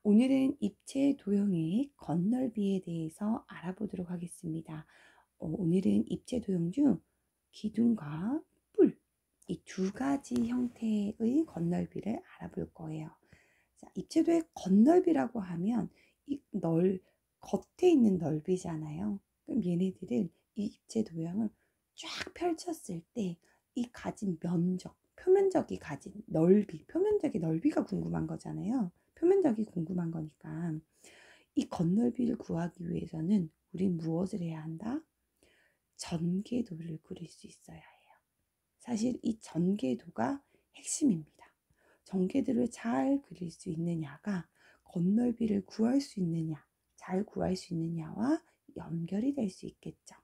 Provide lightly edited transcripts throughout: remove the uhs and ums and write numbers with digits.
오늘은 입체 도형의 건널비에 대해서 알아보도록 하겠습니다. 오늘은 입체 도형 중 기둥과 뿔, 이 두 가지 형태의 건널비를 알아볼 거예요. 자, 입체 도형의 건널비라고 하면 겉에 있는 넓이잖아요. 그럼 얘네들은 이 입체 도형을 쫙 펼쳤을 때 이 가진 면적, 표면적이 가진 넓이, 표면적의 넓이가 궁금한 거잖아요. 표면적이 궁금한 거니까 이 건널비를 구하기 위해서는 우린 무엇을 해야 한다? 전개도를 그릴 수 있어야 해요. 사실 이 전개도가 핵심입니다. 전개도를 잘 그릴 수 있느냐가 건널비를 구할 수 있느냐, 잘 구할 수 있느냐와 연결이 될 수 있겠죠.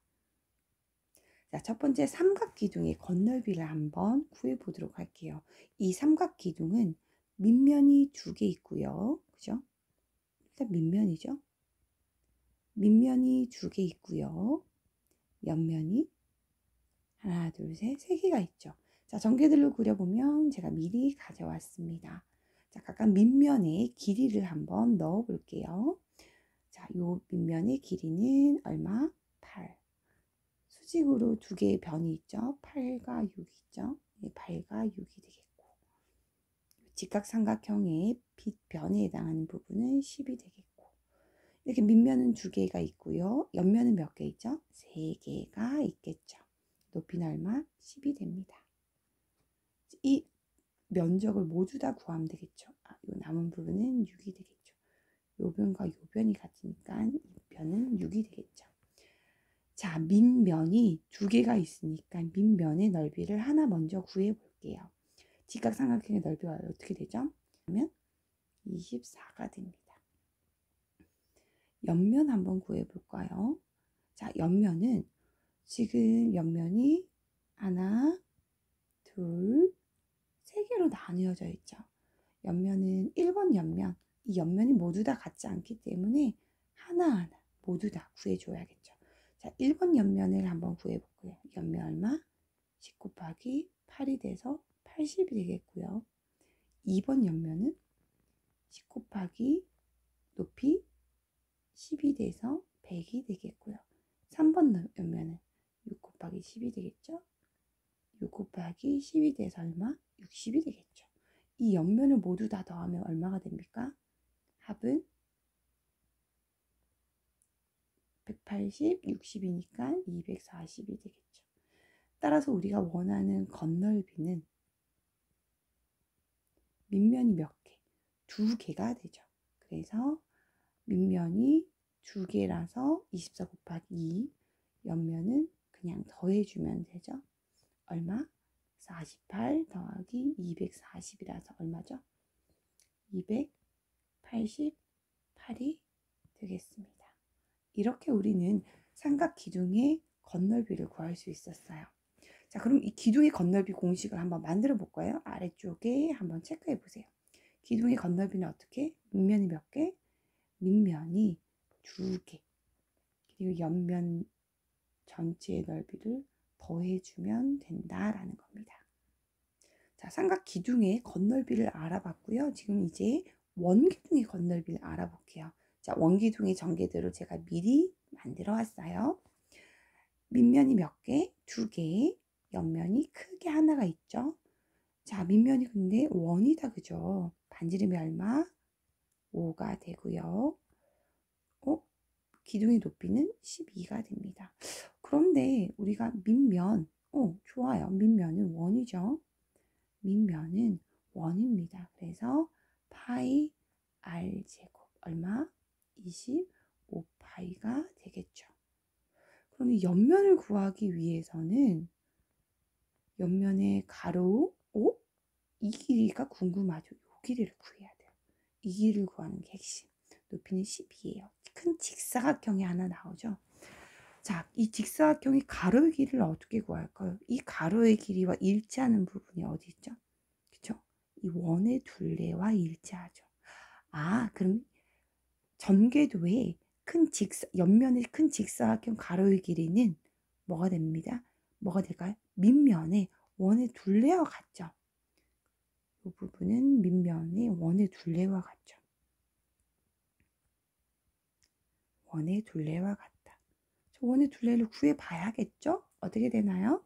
자, 첫 번째 삼각기둥의 건널비를 한번 구해 보도록 할게요. 이 삼각기둥은 밑면이 두 개 있고요. 그죠? 일단 밑면이죠. 밑면이 두 개 있고요. 옆면이 하나, 둘, 셋, 세 개가 있죠. 자, 전개들로 그려보면 제가 미리 가져왔습니다. 자, 각각 밑면의 길이를 한번 넣어 볼게요. 자, 요 밑면의 길이는 얼마? 8. 수직으로 두 개의 변이 있죠. 8과 6 있죠. 8과 6이 되겠고, 직각삼각형의 빗변에 해당하는 부분은 10이 되겠고, 이렇게 밑면은 두 개가 있고요. 옆면은 몇 개 있죠? 세 개가 있겠죠. 높이는 얼마? 10이 됩니다. 이 면적을 모두 다 구하면 되겠죠. 이 남은 부분은 6이 되겠죠. 요 변과 요 변이 같으니까 이 변은 6이 되겠죠. 자, 밑면이 두 개가 있으니까 밑면의 넓이를 하나 먼저 구해 볼게요. 직각삼각형의 넓이가 어떻게 되죠? 그러면 24가 됩니다. 옆면 한번 구해 볼까요? 자, 옆면은 지금 옆면이 하나, 둘, 세 개로 나뉘어져 있죠. 옆면은 1번 옆면, 이 옆면이 모두 다 같지 않기 때문에 하나하나 모두 다 구해줘야겠죠. 자, 1번 옆면을 한번 구해볼게요. 옆면 얼마? 10 곱하기 8이 돼서 80이 되겠고요. 2번 옆면은 10 곱하기 높이 10이 돼서 100이 되겠고요. 3번 옆면은 6 곱하기 10이 되겠죠. 6 곱하기 10이 돼서 얼마? 60이 되겠죠. 이 옆면을 모두 다 더하면 얼마가 됩니까? 합은 180, 60이니까 240이 되겠죠. 따라서 우리가 원하는 건널비는 밑면이 몇 개? 두 개가 되죠. 그래서 밑면이 두 개라서 24 곱하기 2, 옆면은 그냥 더해주면 되죠. 얼마? 48 더하기 240이라서 얼마죠? 288이 되겠습니다. 이렇게 우리는 삼각 기둥의 건널비를 구할 수 있었어요. 자, 그럼 이 기둥의 건널비 공식을 한번 만들어 볼까요? 아래쪽에 한번 체크해 보세요. 기둥의 건널비는 어떻게? 밑면이 몇 개? 밑면이 두 개. 그리고 옆면 전체의 넓이를 더해주면 된다라는 겁니다. 자, 삼각 기둥의 건널비를 알아봤고요. 지금 이제 원기둥의 건널비를 알아볼게요. 자, 원기둥의 전개대로 제가 미리 만들어 왔어요. 밑면이 몇 개? 두 개. 옆면이 크게 하나가 있죠. 자, 밑면이 근데 원이다, 그죠? 반지름이 얼마? 5가 되고요. 기둥의 높이는 12가 됩니다. 그런데 우리가 밑면, 좋아요. 밑면은 원이죠. 밑면은 원입니다. 그래서 파이 r 제곱 얼마? 25파이가 되겠죠. 그런데 옆면을 구하기 위해서는 옆면의 가로, 이 길이가 궁금하죠. 이 길이를 구해야 돼요. 이 길이를 구하는 게 핵심. 높이는 10이에요. 큰 직사각형이 하나 나오죠. 자, 이 직사각형의 가로의 길이를 어떻게 구할까요? 이 가로의 길이와 일치하는 부분이 어디 있죠? 그쵸? 이 원의 둘레와 일치하죠. 그럼 전개도의 옆면의 큰 직사각형 가로의 길이는 뭐가 됩니다? 뭐가 될까요? 밑면의 원의 둘레와 같죠. 이 부분은 밑면의 원의 둘레와 같죠. 원의 둘레와 같다. 저 원의 둘레를 구해봐야겠죠? 어떻게 되나요?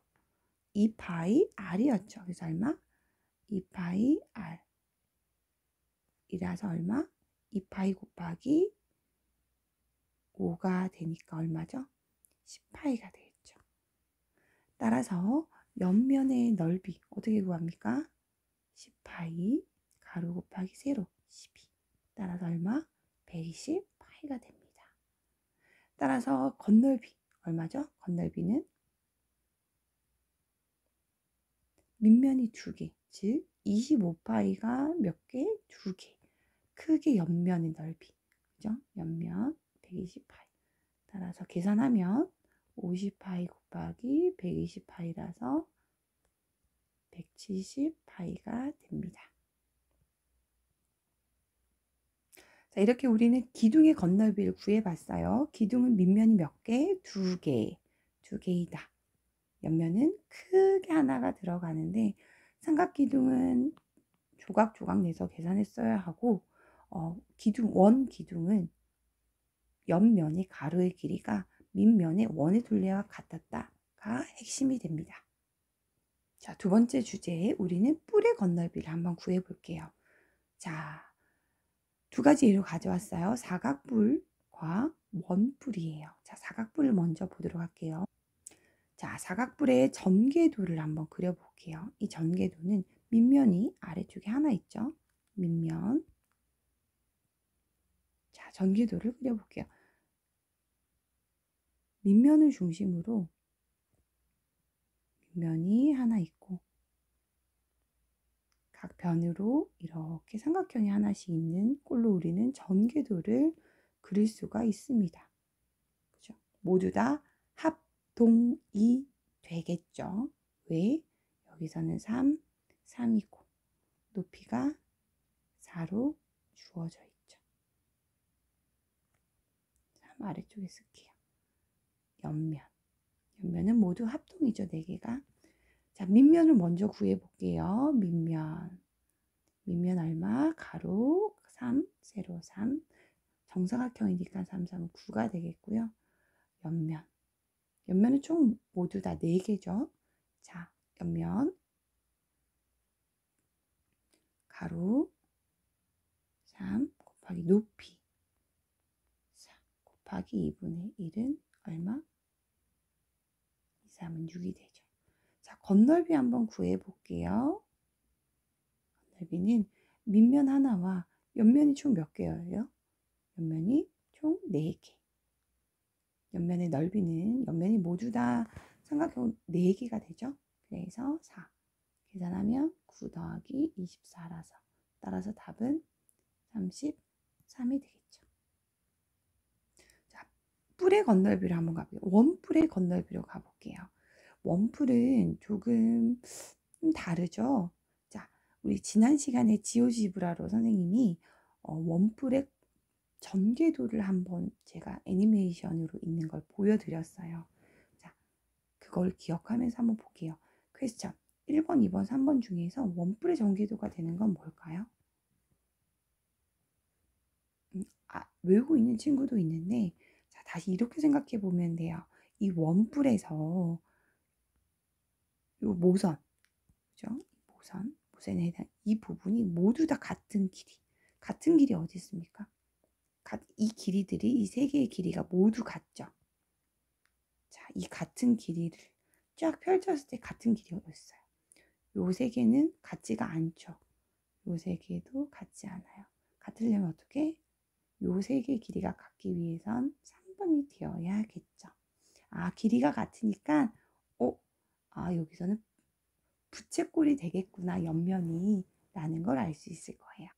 2파이 r이었죠. 그래서 얼마? 2파이 r 이라서 얼마? 2파이 곱하기 5가 되니까 얼마죠? 10파이가 되겠죠. 따라서 옆면의 넓이 어떻게 구합니까? 10파이 가로 곱하기 세로 12. 따라서 얼마? 120파이가 됩니다. 따라서 건널비 얼마죠? 건널비는 밑면이 2개, 즉 25파이가 몇 개? 2개. 크게 옆면의 넓이, 그죠? 옆면 120파이. 따라서 계산하면 50파이 곱하기 120파이라서 170파이가 됩니다. 자, 이렇게 우리는 기둥의 건널비를 구해봤어요. 기둥은 밑면이 몇 개? 2개. 2개이다. 옆면은 크게 하나가 들어가는데 삼각기둥은 조각조각 내서 계산했어야 하고 원 기둥은 옆면의 가로의 길이가 밑면의 원의 둘레와 같았다가 핵심이 됩니다. 자, 두 번째 주제에 우리는 뿔의 건널비를 한번 구해볼게요. 자, 두 가지 예로 가져왔어요. 사각뿔과 원뿔이에요. 자, 사각뿔을 먼저 보도록 할게요. 자, 사각뿔의 전개도를 한번 그려볼게요. 이 전개도는 밑면이 아래쪽에 하나 있죠. 밑면. 자, 전개도를 그려볼게요. 밑면을 중심으로 밑면이 하나 있고 각 변으로 이렇게 삼각형이 하나씩 있는 꼴로 우리는 전개도를 그릴 수가 있습니다. 그죠? 모두 다 합동이 되겠죠. 왜? 여기서는 3, 3이고 높이가 4로 주어져 있죠. 3 아래쪽에 쓸게요. 옆면. 옆면은 모두 합동이죠. 4개가. 자, 밑면을 먼저 구해볼게요. 밑면. 밑면 얼마? 가로 3, 세로 3. 정사각형이니까 3, 3, 9가 되겠고요. 옆면. 옆면은 총 모두 다 4개죠. 자, 옆면. 가로 3 곱하기 높이 4 곱하기 2분의 1은 얼마? 2, 3은 6이 되죠. 자, 건널비 한번 구해볼게요. 건널비는 밑면 하나와 옆면이 총 몇 개예요? 옆면이 총 4개. 옆면의 넓이는 옆면이 모두 다 삼각형 4개가 되죠. 그래서 4. 계산하면 9 더하기 24라서 따라서 답은 33이 되겠죠. 자, 뿔의 건널비로 한번 가볼게요. 원뿔의 건널비로 가볼게요. 원뿔은 조금 다르죠. 자, 우리 지난 시간에 지오지브라로 선생님이 원뿔의 전개도를 한번 제가 애니메이션으로 있는 걸 보여드렸어요. 자, 그걸 기억하면서 한번 볼게요. 퀘스천 1번, 2번, 3번 중에서 원뿔의 전개도가 되는 건 뭘까요? 외우고 있는 친구도 있는데 자, 다시 이렇게 생각해 보면 돼요. 이 원뿔에서 요 모선, 그죠? 모선에 해당 이 부분이 모두 다 같은 길이. 같은 길이 어디 있습니까? 이 길이들이 이 세 개의 길이가 모두 같죠. 자, 이 같은 길이를 쫙 펼쳤을 때 같은 길이였어요. 요 세 개는 같지가 않죠. 요 세 개도 같지 않아요. 같으려면 어떻게? 요 세 개의 길이가 같기 위해선 3번이 되어야겠죠. 아, 길이가 같으니까 여기서는 부채꼴이 되겠구나, 옆면이 라는 걸 알 수 있을 거예요.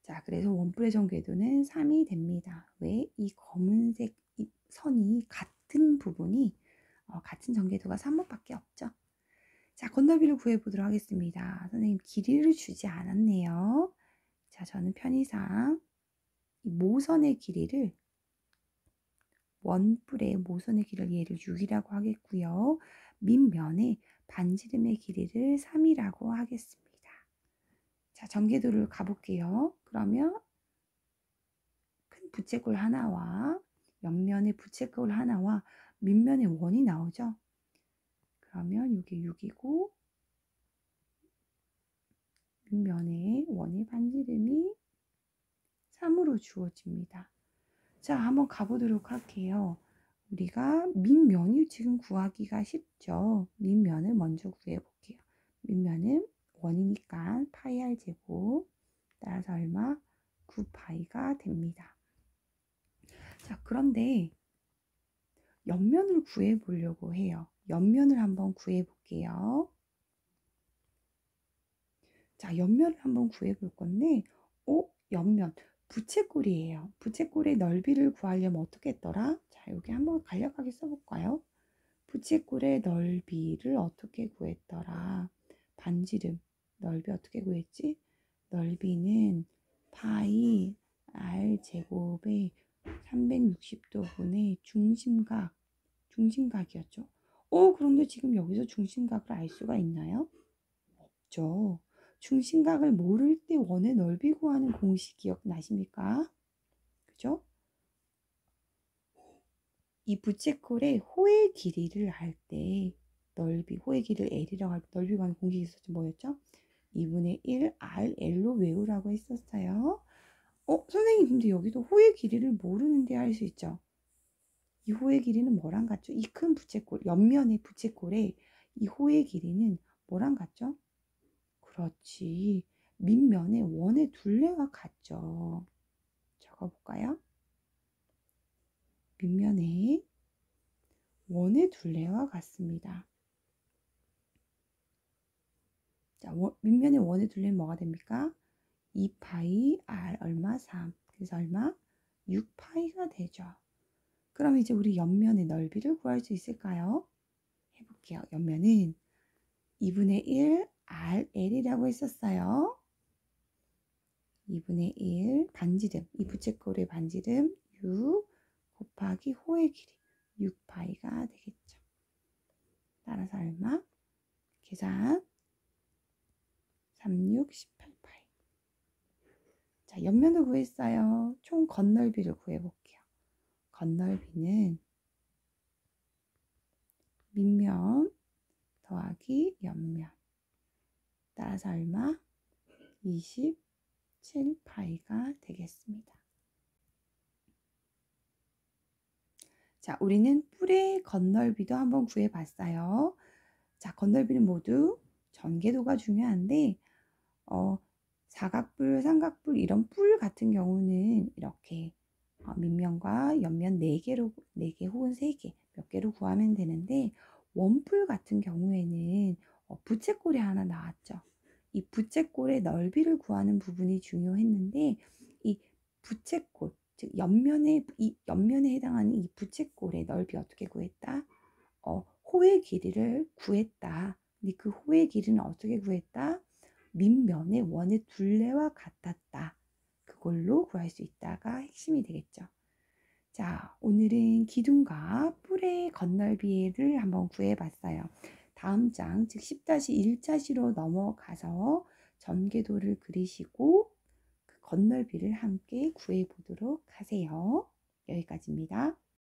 자, 그래서 원뿔의 전개도는 3이 됩니다. 왜? 이 검은색 이 선이 같은 부분이 같은 전개도가 3번밖에 없죠. 자, 건널비를 구해보도록 하겠습니다. 선생님 길이를 주지 않았네요. 자, 저는 편의상 이 모선의 길이를 원뿔의 모선의 길이를 얘를 6이라고 하겠고요. 밑면에 반지름의 길이를 3이라고 하겠습니다. 자, 전개도를 가볼게요. 그러면 큰 부채꼴 하나와 옆면에 부채꼴 하나와 밑면에 원이 나오죠. 그러면 이게 6이고 밑면에 원의 반지름이 3으로 주어집니다. 자, 한번 가보도록 할게요. 우리가 밑면이 지금 구하기가 쉽죠. 밑면을 먼저 구해볼게요. 밑면은 원이니까 파이 r 제곱 따라서 얼마? 9파이가 됩니다. 자, 그런데 옆면을 구해보려고 해요. 옆면을 한번 구해볼게요. 자, 옆면을 한번 구해볼 건데, 옆면 부채꼴이에요. 부채꼴의 넓이를 구하려면 어떻게 했더라? 자, 여기 한번 간략하게 써볼까요? 부채꼴의 넓이를 어떻게 구했더라? 반지름 넓이 어떻게 구했지? 넓이는 파이 r 제곱의 360도분의 중심각이었죠. 그런데 지금 여기서 중심각을 알 수가 있나요? 없죠. 중심각을 모를 때 원의 넓이 구하는 공식 기억나십니까? 그죠? 이 부채꼴의 호의 길이를 알 때 넓이, 호의 길이를 L이라고 할 때 넓이 구하는 공식이 있었죠. 뭐였죠? 2분의 1 RL로 외우라고 했었어요. 선생님 근데 여기도 호의 길이를 모르는데 할 수 있죠. 이 호의 길이는 뭐랑 같죠? 이 큰 부채꼴, 옆면의 부채꼴의 이 호의 길이는 뭐랑 같죠? 그렇지. 밑면의 원의 둘레와 같죠. 적어볼까요? 밑면의 원의 둘레와 같습니다. 자, 밑면의 원의 둘레는 뭐가 됩니까? 2파이 r 얼마? 3. 그래서 얼마? 6파이가 되죠. 그럼 이제 우리 옆면의 넓이를 구할 수 있을까요? 해볼게요. 옆면은 2분의 1 RL이라고 했었어요. 2분의 1 반지름, 이 부채꼴의 반지름 6 곱하기 호의 길이 6파이가 되겠죠. 따라서 얼마? 계산 36, 18파이. 자, 옆면을 구했어요. 총 건널비를 구해볼게요. 건널비는 밑면 더하기 옆면. 따라서 얼마? 27파이가 되겠습니다. 자, 우리는 뿔의 건널비도 한번 구해봤어요. 자, 건널비는 모두 전개도가 중요한데 사각뿔, 삼각뿔 이런 뿔 같은 경우는 이렇게 밑면과 옆면 4개 혹은 3개 몇 개로 구하면 되는데 원뿔 같은 경우에는 부채꼴이 하나 나왔죠. 이 부채꼴의 넓이를 구하는 부분이 중요했는데 이 부채꼴, 즉 옆면에 해당하는 이 부채꼴의 넓이 어떻게 구했다? 호의 길이를 구했다. 근데 그 호의 길이는 어떻게 구했다? 밑면의 원의 둘레와 같았다. 그걸로 구할 수 있다가 핵심이 되겠죠. 자, 오늘은 기둥과 뿔의 건널비를 한번 구해봤어요. 다음 장, 즉 10-1자시로 넘어가서 전개도를 그리시고 그 건널비를 함께 구해보도록 하세요. 여기까지입니다.